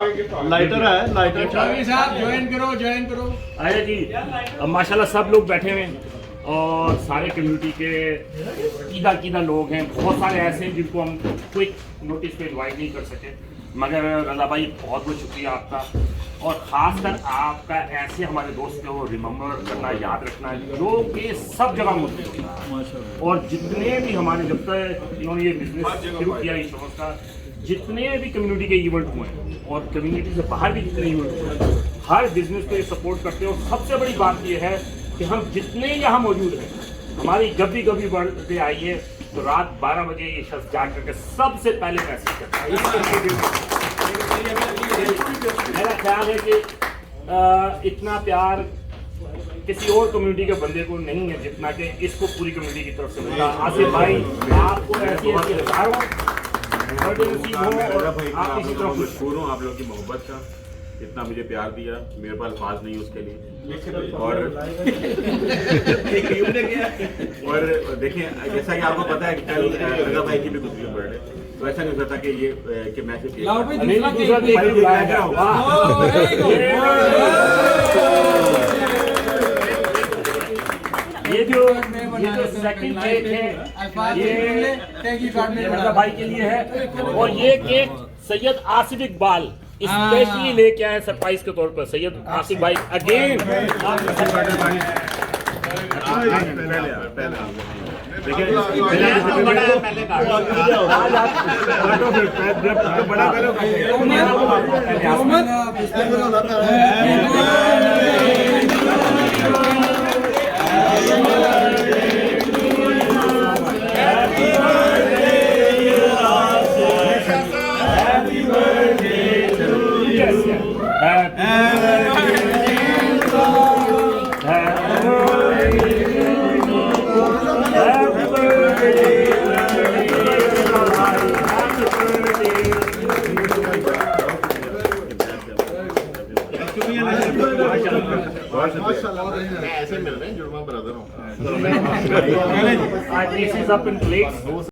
Lighter है, lighter साहब join करो। आया जी, माशाल्लाह सब लोग बैठे हुए हैं और सारे कम्युनिटी के कीदा लोग हैं। बहुत सारे ऐसे हैं जिनको हम क्विक नोटिस पे इनवाइट नहीं कर सके, मगर रज़ा भाई बहुत बहुत शुक्रिया आपका, और ख़ासकर आपका ऐसे हमारे दोस्त को रिमेंबर करना, याद रखना, जो कि सब जगह मौजूद है। और जितने भी हमारे जब तक इन्होंने ये बिजनेस शुरू किया इंश्योरेंस का, जितने भी कम्युनिटी के इवेंट हुए हैं और कम्युनिटी से बाहर भी जितने इवेंट हुए हैं, हर बिजनेस को ये सपोर्ट करते हैं। और सबसे बड़ी बात ये है कि हम जितने यहाँ मौजूद हैं, हमारी जब भी कभी बर्थडे आई है तो रात 12 बजे ये शख्स जा करके सबसे पहले मैसेज करता है। मेरा ख्याल है कि इतना प्यार किसी और कम्युनिटी के बंदे को नहीं है जितना कि इसको पूरी कम्युनिटी की तरफ से मिला। आसिफ भाई, आपको ऐसी हजारों मशहूर हूँ आप लोग की मोहब्बत का, इतना मुझे प्यार दिया, मेरे पास अल्फाज नहीं उसके लिए। और देखिए, जैसा कि आपको पता है कि कल रज़ा भाई की भी कुछ बर्थडे, तो ऐसा नहीं होता कि ये कि मैं सिर्फ ये जो सेकंड केक है ये रज़ा भाई के लिए है, और ये केक सैयद आसिफ इकबाल स्पेशली लेके आए सरप्राइज के तौर पर। सैयद आसिफ भाई अगेन ऐसे मिल रहे हैं, जुड़वा ब्रदर हूँ। This is up in plates.